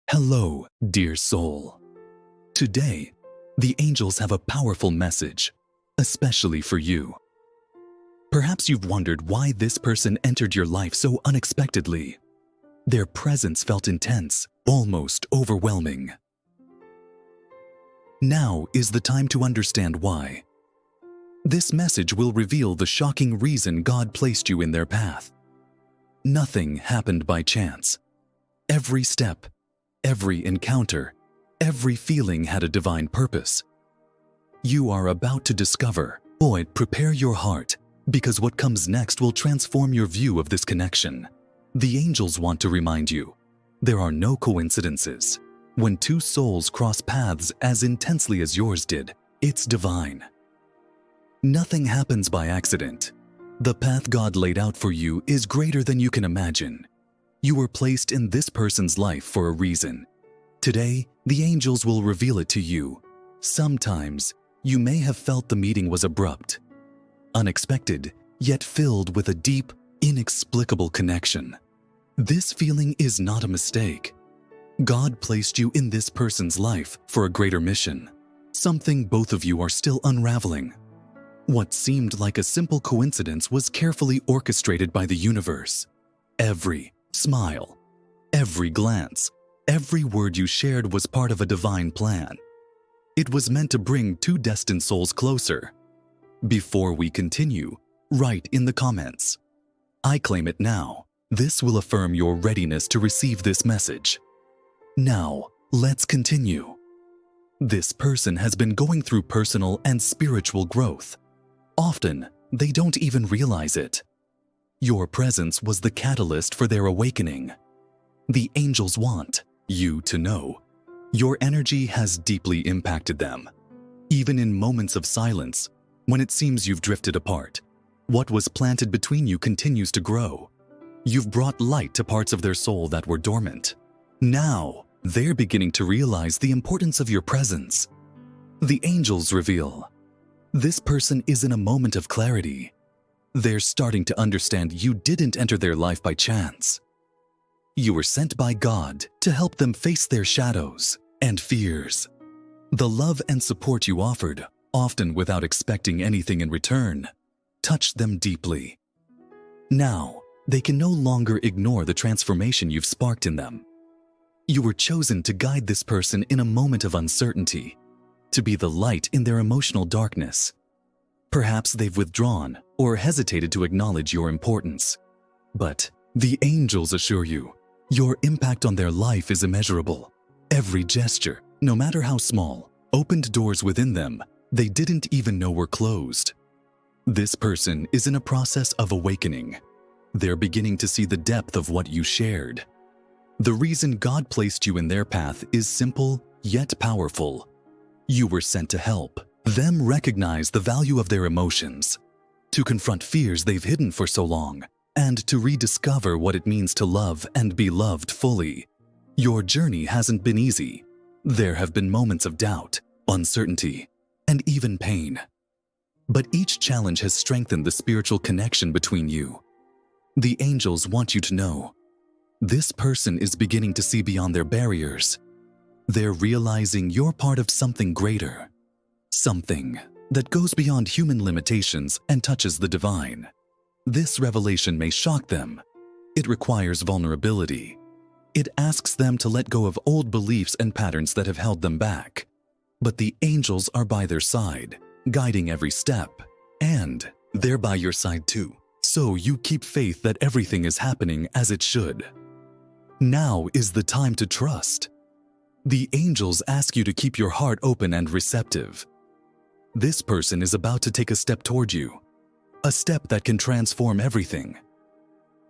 Hello, dear soul. Today, the angels have a powerful message, especially for you. Perhaps you've wondered why this person entered your life so unexpectedly. Their presence felt intense, almost overwhelming. Now is the time to understand why. This message will reveal the shocking reason God placed you in their path. Nothing happened by chance. Every step, every encounter, every feeling had a divine purpose. You are about to discover, prepare your heart, because what comes next will transform your view of this connection. The angels want to remind you, there are no coincidences. When two souls cross paths as intensely as yours did, it's divine. Nothing happens by accident. The path God laid out for you is greater than you can imagine. You were placed in this person's life for a reason. Today, the angels will reveal it to you. Sometimes, you may have felt the meeting was abrupt, unexpected, yet filled with a deep, inexplicable connection. This feeling is not a mistake. God placed you in this person's life for a greater mission, something both of you are still unraveling. What seemed like a simple coincidence was carefully orchestrated by the universe. Every smile, every glance, every word you shared was part of a divine plan. It was meant to bring two destined souls closer. Before we continue, write in the comments, "I claim it now." This will affirm your readiness to receive this message. Now, let's continue. This person has been going through personal and spiritual growth. Often, they don't even realize it. Your presence was the catalyst for their awakening. The angels want you to know your energy has deeply impacted them. Even in moments of silence, when it seems you've drifted apart, what was planted between you continues to grow. You've brought light to parts of their soul that were dormant. Now, they're beginning to realize the importance of your presence. The angels reveal, this person is in a moment of clarity. They're starting to understand you didn't enter their life by chance. You were sent by God to help them face their shadows and fears. The love and support you offered, often without expecting anything in return, touched them deeply. Now, they can no longer ignore the transformation you've sparked in them. You were chosen to guide this person in a moment of uncertainty, to be the light in their emotional darkness. Perhaps they've withdrawn or hesitated to acknowledge your importance. But the angels assure you, your impact on their life is immeasurable. Every gesture, no matter how small, opened doors within them they didn't even know were closed. This person is in a process of awakening. They're beginning to see the depth of what you shared. The reason God placed you in their path is simple yet powerful. You were sent to help them recognize the value of their emotions, to confront fears they've hidden for so long, and to rediscover what it means to love and be loved fully. Your journey hasn't been easy. There have been moments of doubt, uncertainty, and even pain. But each challenge has strengthened the spiritual connection between you. The angels want you to know, this person is beginning to see beyond their barriers. They're realizing you're part of something greater, something that goes beyond human limitations and touches the divine. This revelation may shock them. It requires vulnerability. It asks them to let go of old beliefs and patterns that have held them back. But the angels are by their side, guiding every step, and they're by your side too. So you keep faith that everything is happening as it should. Now is the time to trust. The angels ask you to keep your heart open and receptive. This person is about to take a step toward you, a step that can transform everything.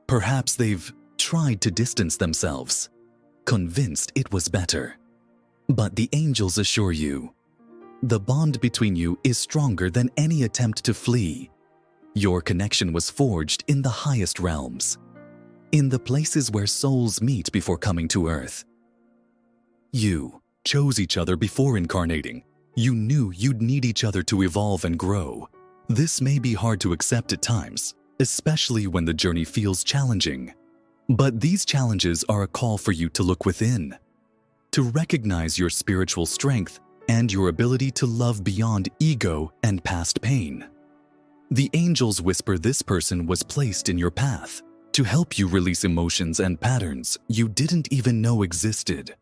Perhaps they've tried to distance themselves, convinced it was better. But the angels assure you, the bond between you is stronger than any attempt to flee. Your connection was forged in the highest realms, in the places where souls meet before coming to earth. You chose each other before incarnating. You knew you'd need each other to evolve and grow. This may be hard to accept at times, especially when the journey feels challenging. But these challenges are a call for you to look within. to recognize your spiritual strength and your ability to love beyond ego and past pain. The angels whisper this person was placed in your path to help you release emotions and patterns you didn't even know existed.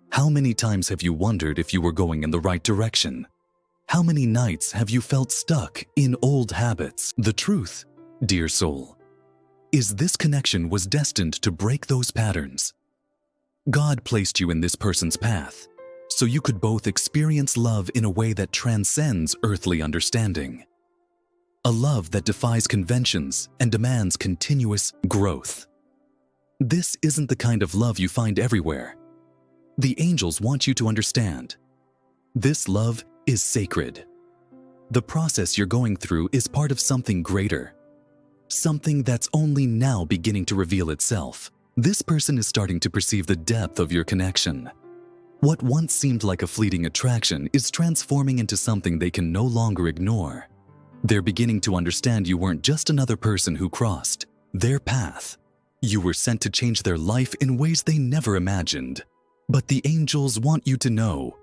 How many times have you wondered if you were going in the right direction? How many nights have you felt stuck in old habits? The truth, dear soul, is this connection was destined to break those patterns. God placed you in this person's path so you could both experience love in a way that transcends earthly understanding. A love that defies conventions and demands continuous growth. This isn't the kind of love you find everywhere. The angels want you to understand. This love is sacred. The process you're going through is part of something greater. Something that's only now beginning to reveal itself. This person is starting to perceive the depth of your connection. What once seemed like a fleeting attraction is transforming into something they can no longer ignore. They're beginning to understand you weren't just another person who crossed their path. You were sent to change their life in ways they never imagined. But the angels want you to know,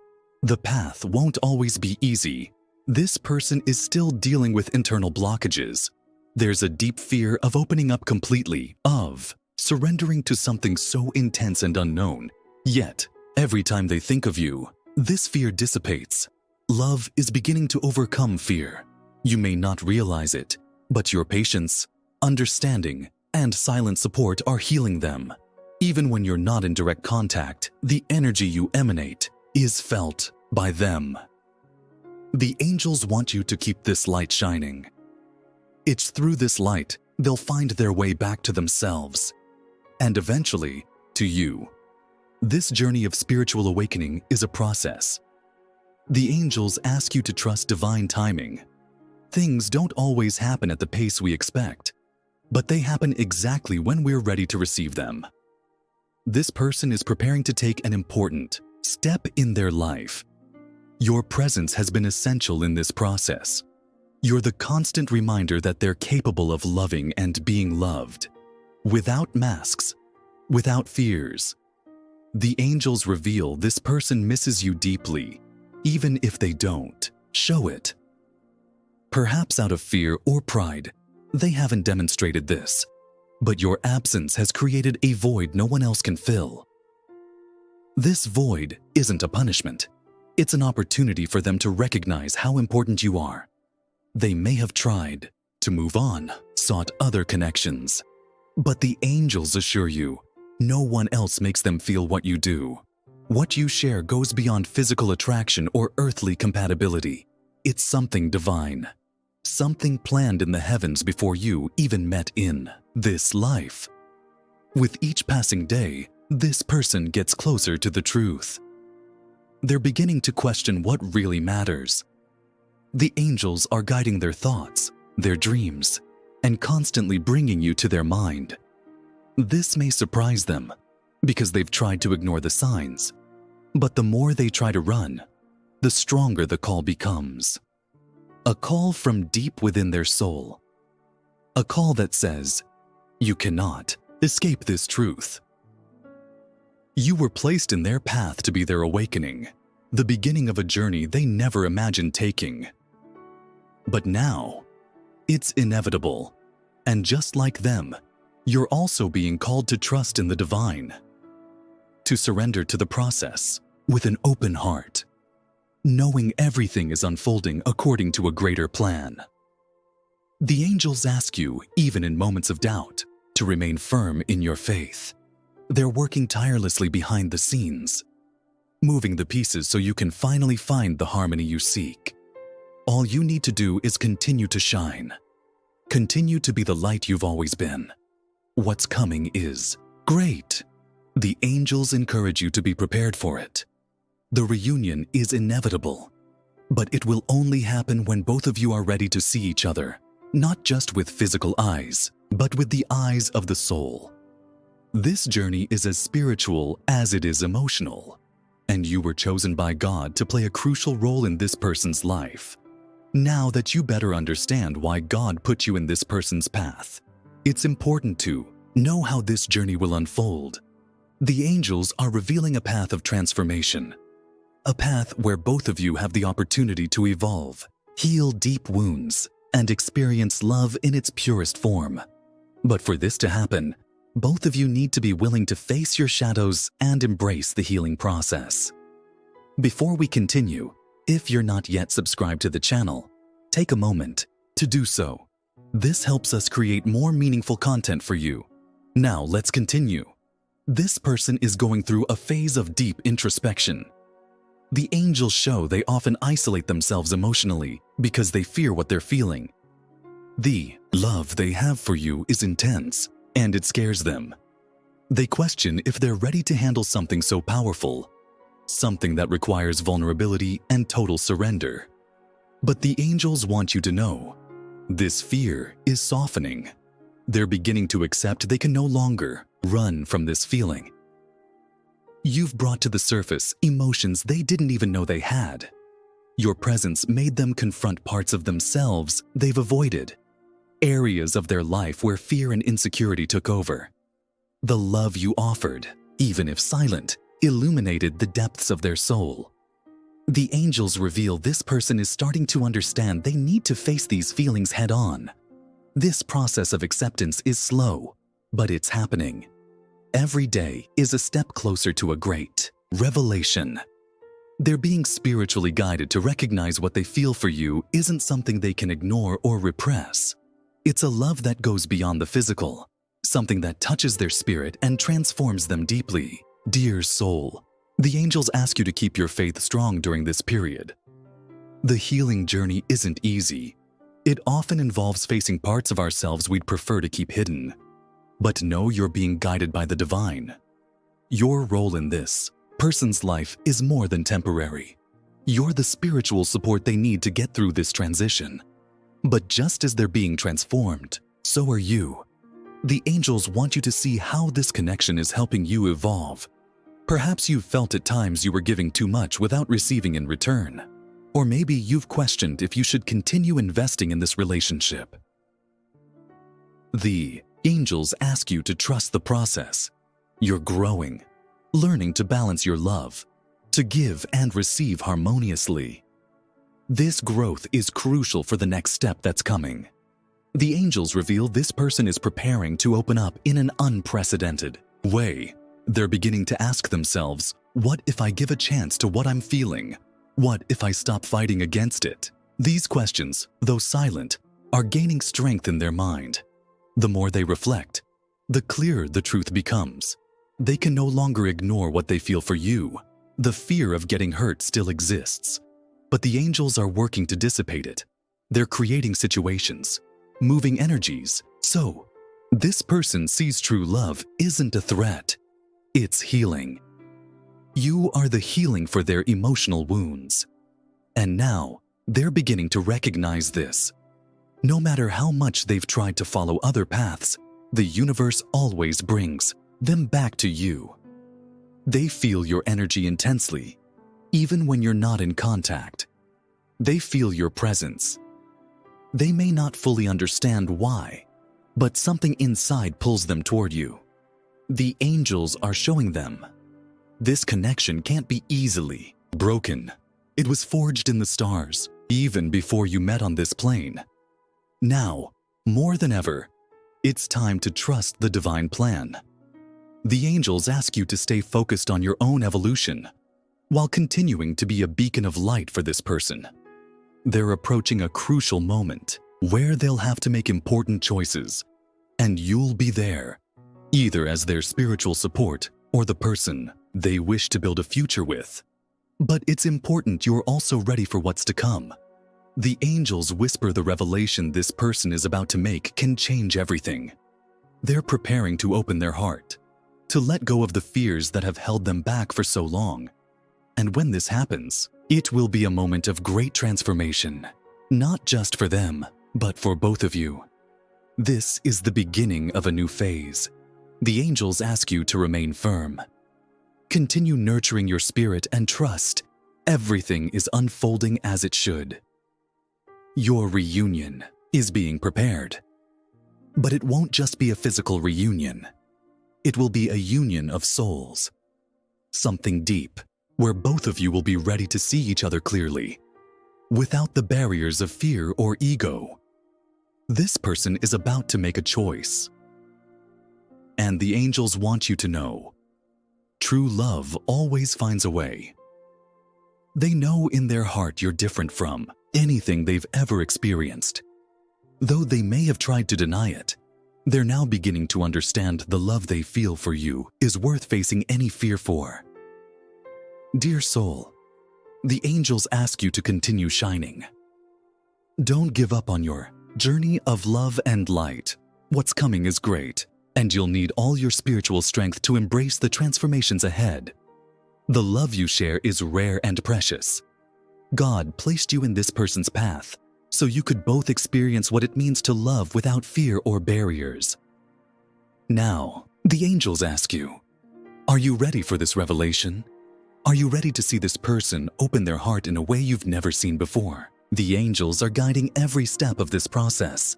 the path won't always be easy. This person is still dealing with internal blockages. There's a deep fear of opening up completely, of surrendering to something so intense and unknown. Yet, every time they think of you, this fear dissipates. Love is beginning to overcome fear. You may not realize it, but your patience, understanding, and silent support are healing them. Even when you're not in direct contact, the energy you emanate is felt by them. The angels want you to keep this light shining. It's through this light they'll find their way back to themselves, and eventually, to you. This journey of spiritual awakening is a process. The angels ask you to trust divine timing. Things don't always happen at the pace we expect, but they happen exactly when we're ready to receive them. This person is preparing to take an important step in their life. Your presence has been essential in this process. You're the constant reminder that they're capable of loving and being loved, without masks, without fears. The angels reveal this person misses you deeply, even if they don't show it. Perhaps out of fear or pride, they haven't demonstrated this, but your absence has created a void no one else can fill. This void isn't a punishment. It's an opportunity for them to recognize how important you are. They may have tried to move on, sought other connections, but the angels assure you, no one else makes them feel what you do. What you share goes beyond physical attraction or earthly compatibility. It's something divine. Something planned in the heavens before you even met in this life. With each passing day, this person gets closer to the truth. They're beginning to question what really matters. The angels are guiding their thoughts, their dreams, and constantly bringing you to their mind. This may surprise them, because they've tried to ignore the signs. But the more they try to run, the stronger the call becomes. A call from deep within their soul. A call that says, you cannot escape this truth. You were placed in their path to be their awakening, the beginning of a journey they never imagined taking. But now, it's inevitable, and just like them, you're also being called to trust in the divine, to surrender to the process with an open heart, knowing everything is unfolding according to a greater plan. The angels ask you, even in moments of doubt, to remain firm in your faith. They're working tirelessly behind the scenes, moving the pieces so you can finally find the harmony you seek. All you need to do is continue to shine. Continue to be the light you've always been. What's coming is great. The angels encourage you to be prepared for it. The reunion is inevitable, but it will only happen when both of you are ready to see each other, not just with physical eyes, but with the eyes of the soul. This journey is as spiritual as it is emotional, and you were chosen by God to play a crucial role in this person's life. Now that you better understand why God put you in this person's path, it's important to know how this journey will unfold. The angels are revealing a path of transformation, a path where both of you have the opportunity to evolve, heal deep wounds, and experience love in its purest form. But for this to happen, both of you need to be willing to face your shadows and embrace the healing process. Before we continue, if you're not yet subscribed to the channel, take a moment to do so. This helps us create more meaningful content for you. Now let's continue. This person is going through a phase of deep introspection. The angels show they often isolate themselves emotionally because they fear what they're feeling. The love they have for you is intense, and it scares them. They question if they're ready to handle something so powerful, something that requires vulnerability and total surrender. But the angels want you to know, this fear is softening. They're beginning to accept they can no longer run from this feeling. You've brought to the surface emotions they didn't even know they had. Your presence made them confront parts of themselves they've avoided, areas of their life where fear and insecurity took over. The love you offered, even if silent, illuminated the depths of their soul. The angels reveal this person is starting to understand they need to face these feelings head-on. This process of acceptance is slow, but it's happening. Every day is a step closer to a great revelation. They're being spiritually guided to recognize what they feel for you isn't something they can ignore or repress. It's a love that goes beyond the physical, something that touches their spirit and transforms them deeply. Dear soul, the angels ask you to keep your faith strong during this period. The healing journey isn't easy. It often involves facing parts of ourselves we'd prefer to keep hidden. But know you're being guided by the divine. Your role in this person's life is more than temporary. You're the spiritual support they need to get through this transition. But just as they're being transformed, so are you. The angels want you to see how this connection is helping you evolve. Perhaps you've felt at times you were giving too much without receiving in return. Or maybe you've questioned if you should continue investing in this relationship. The angels ask you to trust the process. You're growing, learning to balance your love, to give and receive harmoniously. This growth is crucial for the next step that's coming. The angels reveal this person is preparing to open up in an unprecedented way. They're beginning to ask themselves, what if I give a chance to what I'm feeling? What if I stop fighting against it? These questions, though silent, are gaining strength in their mind. The more they reflect, the clearer the truth becomes. They can no longer ignore what they feel for you. The fear of getting hurt still exists, but the angels are working to dissipate it. They're creating situations, moving energies. So, this person sees true love isn't a threat. It's healing. You are the healing for their emotional wounds. And now, they're beginning to recognize this. No matter how much they've tried to follow other paths, the universe always brings them back to you. They feel your energy intensely, even when you're not in contact. They feel your presence. They may not fully understand why, but something inside pulls them toward you. The angels are showing them. This connection can't be easily broken. It was forged in the stars, even before you met on this plane. Now, more than ever, it's time to trust the divine plan. The angels ask you to stay focused on your own evolution, while continuing to be a beacon of light for this person. They're approaching a crucial moment where they'll have to make important choices, and you'll be there, either as their spiritual support or the person they wish to build a future with. But it's important you're also ready for what's to come. The angels whisper the revelation this person is about to make can change everything. They're preparing to open their heart, to let go of the fears that have held them back for so long. And when this happens, it will be a moment of great transformation, not just for them, but for both of you. This is the beginning of a new phase. The angels ask you to remain firm. Continue nurturing your spirit and trust. Everything is unfolding as it should. Your reunion is being prepared. But it won't just be a physical reunion. It will be a union of souls. Something deep, where both of you will be ready to see each other clearly, without the barriers of fear or ego. This person is about to make a choice. And the angels want you to know, true love always finds a way. They know in their heart you're different from anything they've ever experienced. Though they may have tried to deny it, they're now beginning to understand the love they feel for you is worth facing any fear for. Dear soul, the angels ask you to continue shining. Don't give up on your journey of love and light. What's coming is great, and you'll need all your spiritual strength to embrace the transformations ahead. The love you share is rare and precious. God placed you in this person's path so you could both experience what it means to love without fear or barriers. Now, the angels ask you, are you ready for this revelation? Are you ready to see this person open their heart in a way you've never seen before? The angels are guiding every step of this process.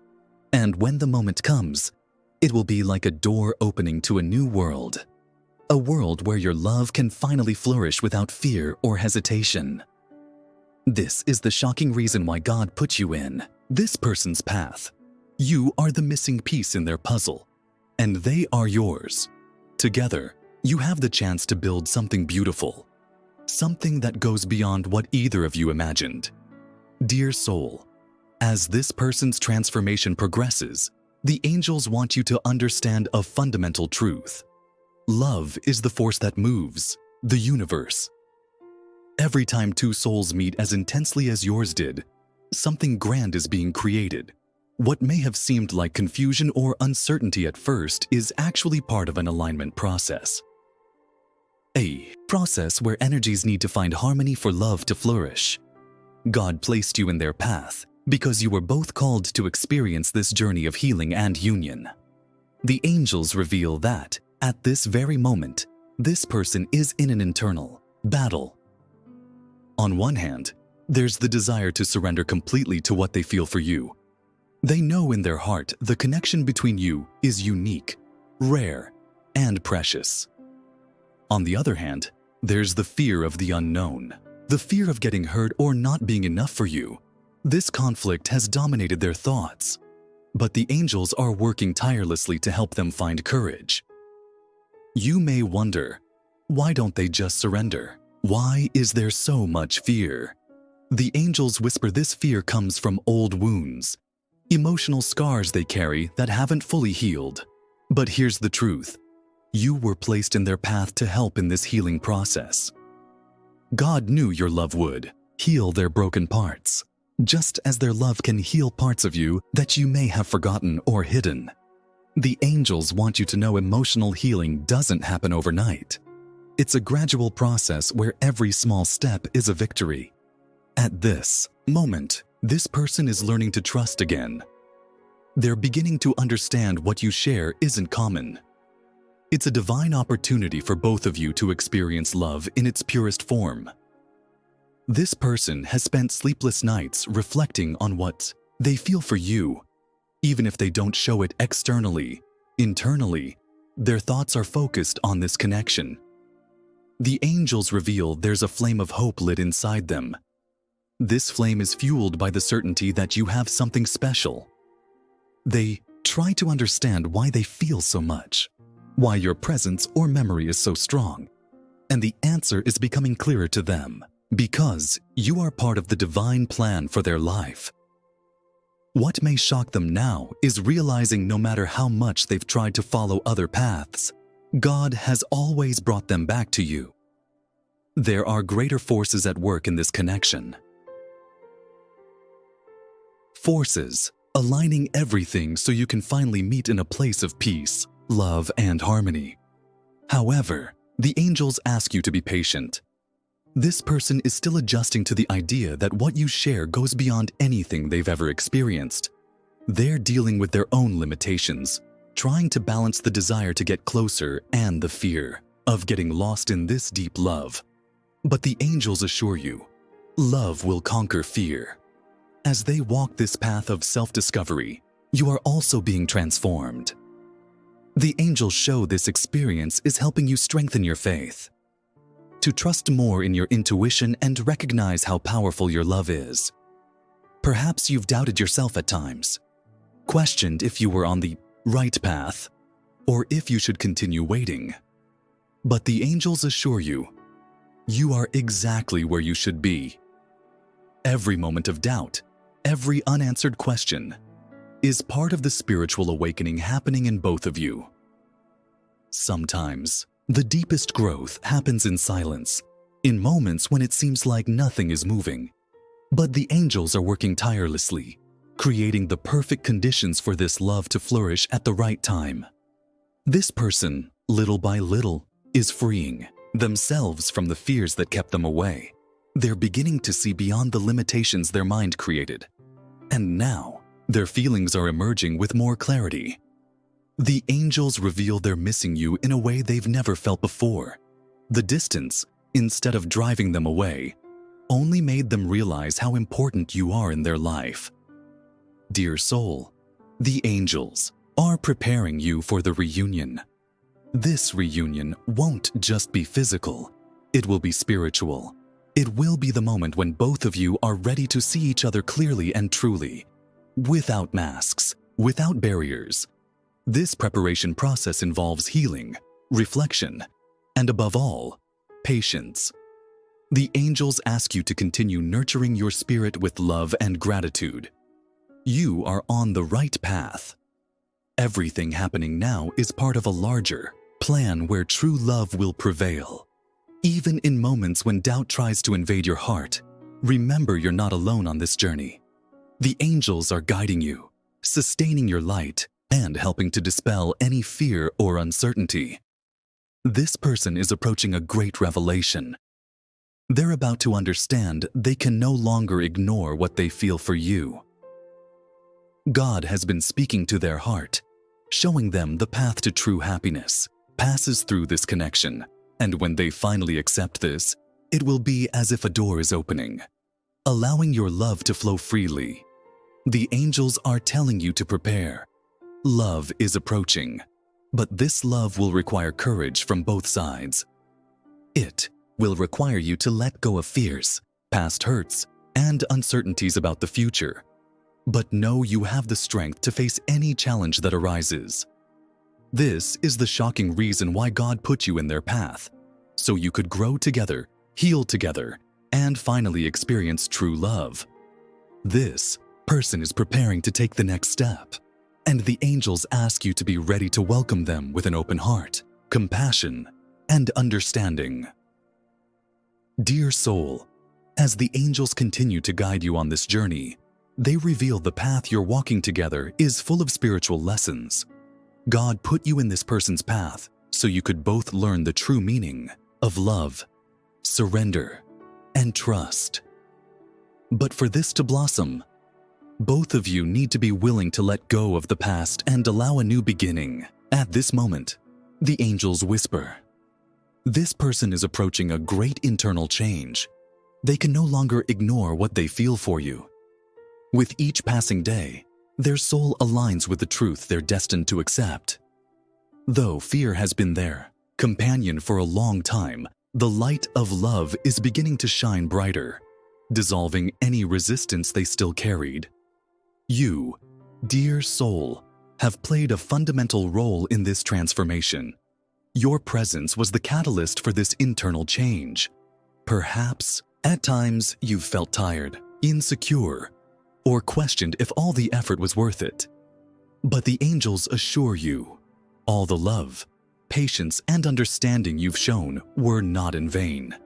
And when the moment comes, it will be like a door opening to a new world. A world where your love can finally flourish without fear or hesitation. This is the shocking reason why God put you in this person's path. You are the missing piece in their puzzle, and they are yours. Together, you have the chance to build something beautiful, something that goes beyond what either of you imagined. Dear soul, as this person's transformation progresses, the angels want you to understand a fundamental truth. Love is the force that moves the universe. Every time two souls meet as intensely as yours did, something grand is being created. What may have seemed like confusion or uncertainty at first is actually part of an alignment process. A process where energies need to find harmony for love to flourish. God placed you in their path because you were both called to experience this journey of healing and union. The angels reveal that, at this very moment, this person is in an internal battle. On one hand, there's the desire to surrender completely to what they feel for you. They know in their heart the connection between you is unique, rare, and precious. On the other hand, there's the fear of the unknown, the fear of getting hurt or not being enough for you. This conflict has dominated their thoughts, but the angels are working tirelessly to help them find courage. You may wonder, why don't they just surrender? Why is there so much fear? The angels whisper this fear comes from old wounds, emotional scars they carry that haven't fully healed. But here's the truth. You were placed in their path to help in this healing process. God knew your love would heal their broken parts, just as their love can heal parts of you that you may have forgotten or hidden. The angels want you to know emotional healing doesn't happen overnight. It's a gradual process where every small step is a victory. At this moment, this person is learning to trust again. They're beginning to understand what you share isn't common. It's a divine opportunity for both of you to experience love in its purest form. This person has spent sleepless nights reflecting on what they feel for you. Even if they don't show it externally, internally, their thoughts are focused on this connection. The angels reveal there's a flame of hope lit inside them. This flame is fueled by the certainty that you have something special. They try to understand why they feel so much, why your presence or memory is so strong. And the answer is becoming clearer to them, because you are part of the divine plan for their life. What may shock them now is realizing no matter how much they've tried to follow other paths, God has always brought them back to you. There are greater forces at work in this connection. Forces aligning everything so you can finally meet in a place of peace, love, and harmony. However, the angels ask you to be patient. This person is still adjusting to the idea that what you share goes beyond anything they've ever experienced. They're dealing with their own limitations, trying to balance the desire to get closer and the fear of getting lost in this deep love. But the angels assure you, love will conquer fear. As they walk this path of self-discovery, you are also being transformed. The angels show this experience is helping you strengthen your faith, to trust more in your intuition and recognize how powerful your love is. Perhaps you've doubted yourself at times, questioned if you were on the right path, or if you should continue waiting. But the angels assure you, you are exactly where you should be. Every moment of doubt, every unanswered question, is part of the spiritual awakening happening in both of you. Sometimes, the deepest growth happens in silence, in moments when it seems like nothing is moving. But the angels are working tirelessly, creating the perfect conditions for this love to flourish at the right time. This person, little by little, is freeing themselves from the fears that kept them away. They're beginning to see beyond the limitations their mind created. And now, their feelings are emerging with more clarity. The angels reveal they're missing you in a way they've never felt before. The distance, instead of driving them away, only made them realize how important you are in their life. Dear soul, the angels are preparing you for the reunion. This reunion won't just be physical, it will be spiritual. It will be the moment when both of you are ready to see each other clearly and truly, without masks, without barriers. This preparation process involves healing, reflection, and above all, patience. The angels ask you to continue nurturing your spirit with love and gratitude. You are on the right path. Everything happening now is part of a larger plan where true love will prevail. Even in moments when doubt tries to invade your heart, remember you're not alone on this journey. The angels are guiding you, sustaining your light, and helping to dispel any fear or uncertainty. This person is approaching a great revelation. They're about to understand they can no longer ignore what they feel for you. God has been speaking to their heart, showing them the path to true happiness passes through this connection, and when they finally accept this, it will be as if a door is opening, allowing your love to flow freely. The angels are telling you to prepare. Love is approaching, but this love will require courage from both sides. It will require you to let go of fears, past hurts, and uncertainties about the future. But know you have the strength to face any challenge that arises. This is the shocking reason why God put you in their path, so you could grow together, heal together, and finally experience true love. This person is preparing to take the next step, and the angels ask you to be ready to welcome them with an open heart, compassion, and understanding. Dear soul, as the angels continue to guide you on this journey, they reveal the path you're walking together is full of spiritual lessons. God put you in this person's path so you could both learn the true meaning of love, surrender, and trust. But for this to blossom, both of you need to be willing to let go of the past and allow a new beginning. At this moment, the angels whisper, this person is approaching a great internal change. They can no longer ignore what they feel for you. With each passing day, their soul aligns with the truth they're destined to accept. Though fear has been their companion for a long time, the light of love is beginning to shine brighter, dissolving any resistance they still carried. You, dear soul, have played a fundamental role in this transformation. Your presence was the catalyst for this internal change. Perhaps, at times, you've felt tired, insecure, or questioned if all the effort was worth it. But the angels assure you, all the love, patience, and understanding you've shown were not in vain.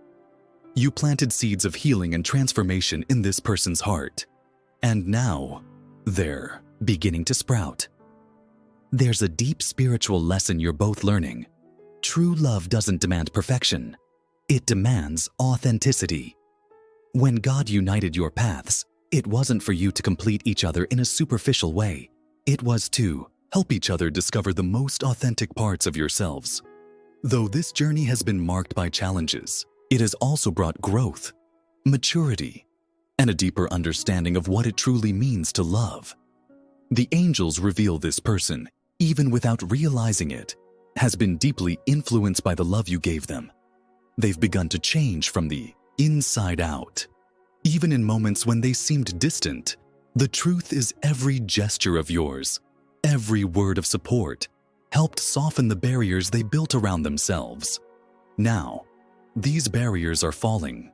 You planted seeds of healing and transformation in this person's heart, and now they're beginning to sprout. There's a deep spiritual lesson you're both learning. True love doesn't demand perfection. It demands authenticity. When God united your paths, it wasn't for you to complete each other in a superficial way. It was to help each other discover the most authentic parts of yourselves. Though this journey has been marked by challenges, it has also brought growth, maturity, and a deeper understanding of what it truly means to love. The angels reveal this person even without realizing it, has been deeply influenced by the love you gave them. They've begun to change from the inside out. Even in moments when they seemed distant, the truth is every gesture of yours, every word of support, helped soften the barriers they built around themselves. Now, these barriers are falling,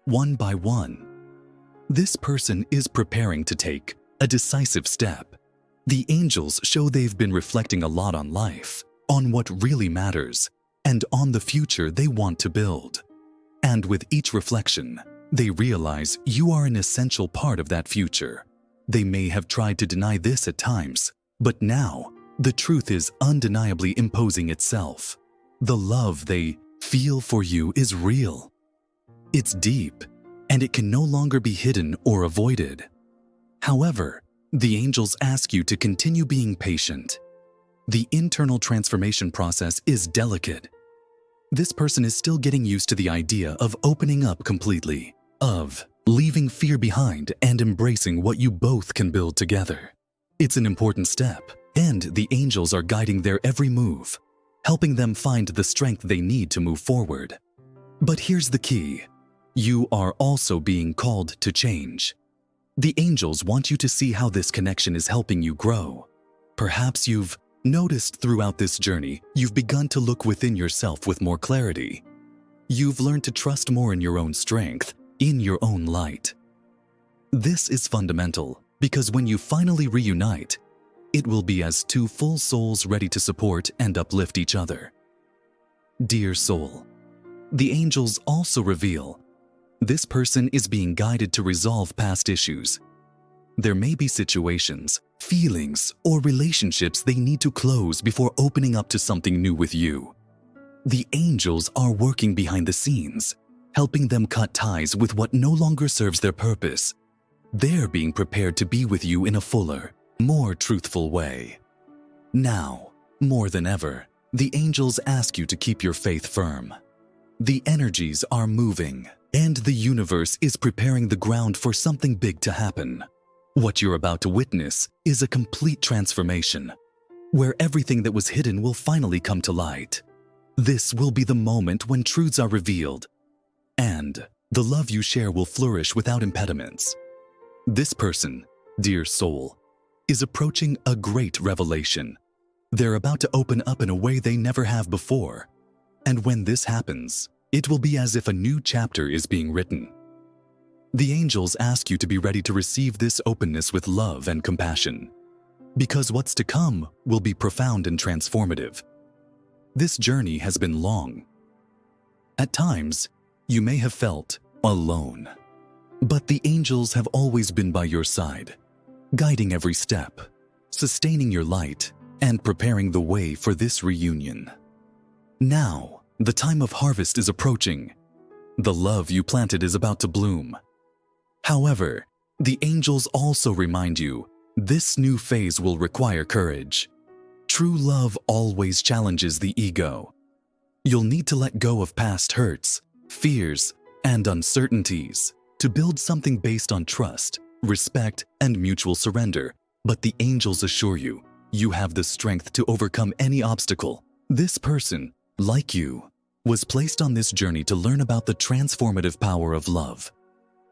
one by one. This person is preparing to take a decisive step. The angels show they've been reflecting a lot on life, on what really matters, and on the future they want to build. And with each reflection, they realize you are an essential part of that future. They may have tried to deny this at times, but now the truth is undeniably imposing itself. The love they feel for you is real. It's deep, and it can no longer be hidden or avoided. However, the angels ask you to continue being patient. The internal transformation process is delicate. This person is still getting used to the idea of opening up completely, of leaving fear behind and embracing what you both can build together. It's an important step, and the angels are guiding their every move, helping them find the strength they need to move forward. But here's the key. You are also being called to change. The angels want you to see how this connection is helping you grow. Perhaps you've noticed throughout this journey, you've begun to look within yourself with more clarity. You've learned to trust more in your own strength, in your own light. This is fundamental because when you finally reunite, it will be as two full souls ready to support and uplift each other. Dear soul, the angels also reveal this person is being guided to resolve past issues. There may be situations, feelings, or relationships they need to close before opening up to something new with you. The angels are working behind the scenes, helping them cut ties with what no longer serves their purpose. They're being prepared to be with you in a fuller, more truthful way. Now, more than ever, the angels ask you to keep your faith firm. The energies are moving, and the universe is preparing the ground for something big to happen. What you're about to witness is a complete transformation, where everything that was hidden will finally come to light. This will be the moment when truths are revealed, and the love you share will flourish without impediments. This person, dear soul, is approaching a great revelation. They're about to open up in a way they never have before. And when this happens, it will be as if a new chapter is being written. The angels ask you to be ready to receive this openness with love and compassion, because what's to come will be profound and transformative. This journey has been long. At times, you may have felt alone, but the angels have always been by your side, guiding every step, sustaining your light, and preparing the way for this reunion. Now, the time of harvest is approaching. The love you planted is about to bloom. However, the angels also remind you this new phase will require courage. True love always challenges the ego. You'll need to let go of past hurts, fears, and uncertainties to build something based on trust, respect, and mutual surrender. But the angels assure you, you have the strength to overcome any obstacle. This person, like you, was placed on this journey to learn about the transformative power of love.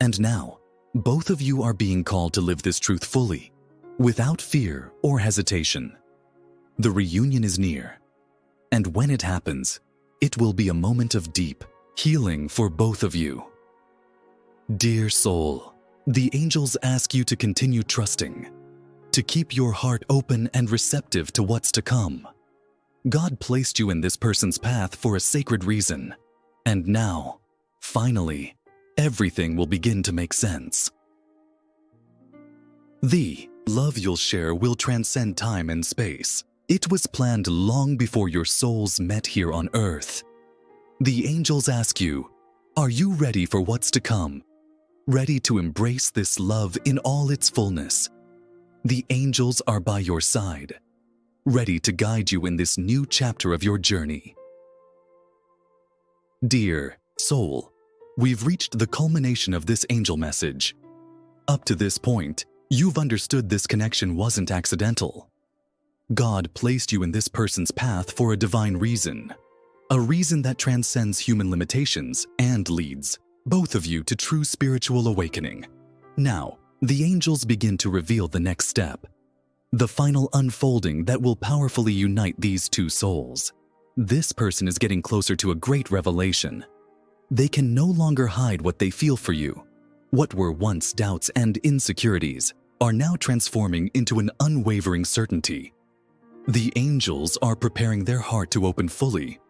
And now, both of you are being called to live this truth fully, without fear or hesitation. The reunion is near, and when it happens, it will be a moment of deep healing for both of you. Dear soul, the angels ask you to continue trusting, to keep your heart open and receptive to what's to come. God placed you in this person's path for a sacred reason, and now, finally, everything will begin to make sense. The love you'll share will transcend time and space. It was planned long before your souls met here on earth. The angels ask you, are you ready for what's to come? Ready to embrace this love in all its fullness? The angels are by your side, ready to guide you in this new chapter of your journey. Dear soul, we've reached the culmination of this angel message. Up to this point, you've understood this connection wasn't accidental. God placed you in this person's path for a divine reason, a reason that transcends human limitations and leads both of you to true spiritual awakening. Now, the angels begin to reveal the next step, the final unfolding that will powerfully unite these two souls. This person is getting closer to a great revelation. They can no longer hide what they feel for you. What were once doubts and insecurities are now transforming into an unwavering certainty. The angels are preparing their heart to open fully.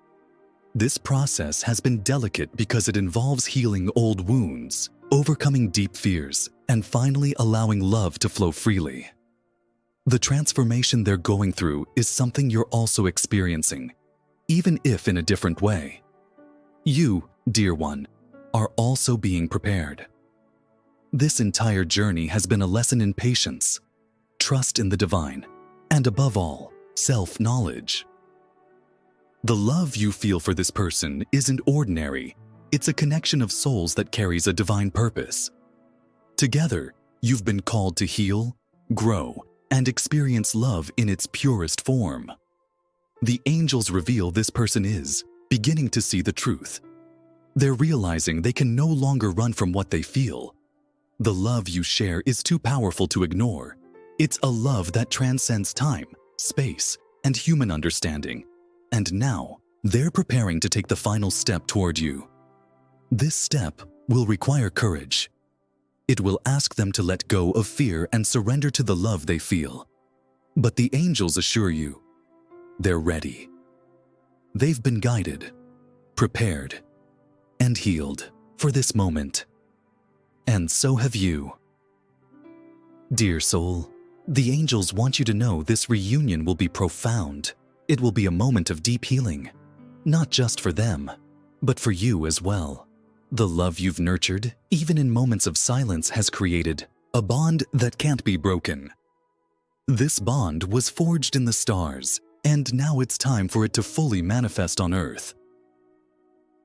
This process has been delicate because it involves healing old wounds, overcoming deep fears, and finally allowing love to flow freely. The transformation they're going through is something you're also experiencing, even if in a different way. You, dear one, are also being prepared. This entire journey has been a lesson in patience, trust in the divine, and above all, self-knowledge. The love you feel for this person isn't ordinary. It's a connection of souls that carries a divine purpose. Together, you've been called to heal, grow, and experience love in its purest form. The angels reveal this person is beginning to see the truth. They're realizing they can no longer run from what they feel. The love you share is too powerful to ignore. It's a love that transcends time, space, and human understanding. And now, they're preparing to take the final step toward you. This step will require courage. It will ask them to let go of fear and surrender to the love they feel. But the angels assure you, they're ready. They've been guided, prepared, and healed for this moment. And so have you. Dear soul, the angels want you to know this reunion will be profound. It will be a moment of deep healing, not just for them, but for you as well. The love you've nurtured, even in moments of silence, has created a bond that can't be broken. This bond was forged in the stars, and now it's time for it to fully manifest on earth.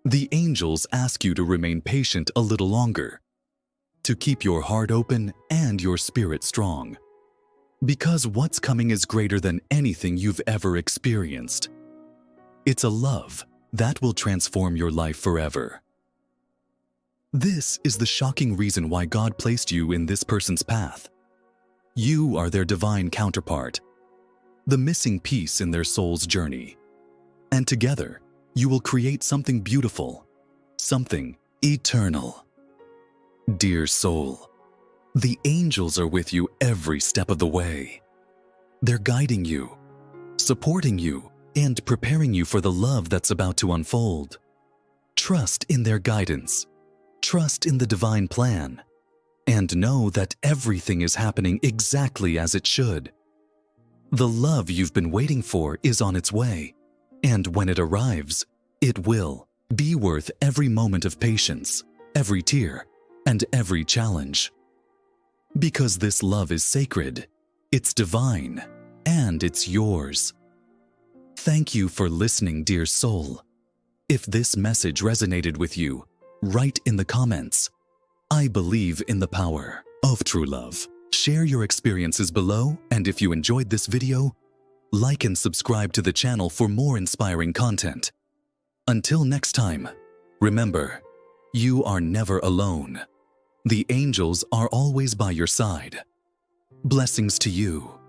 The angels ask you to remain patient a little longer, to keep your heart open and your spirit strong, because what's coming is greater than anything you've ever experienced. It's a love that will transform your life forever. This is the shocking reason why God placed you in this person's path. You are their divine counterpart, the missing piece in their soul's journey. And together, you will create something beautiful, something eternal. Dear soul, the angels are with you every step of the way. They're guiding you, supporting you, and preparing you for the love that's about to unfold. Trust in their guidance. Trust in the divine plan, and know that everything is happening exactly as it should. The love you've been waiting for is on its way, and when it arrives, it will be worth every moment of patience, every tear, and every challenge. Because this love is sacred, it's divine, and it's yours. Thank you for listening, dear soul. If this message resonated with you, write in the comments, "I believe in the power of true love." Share your experiences below, and if you enjoyed this video, like and subscribe to the channel for more inspiring content. Until next time, remember, you are never alone. The angels are always by your side. Blessings to you.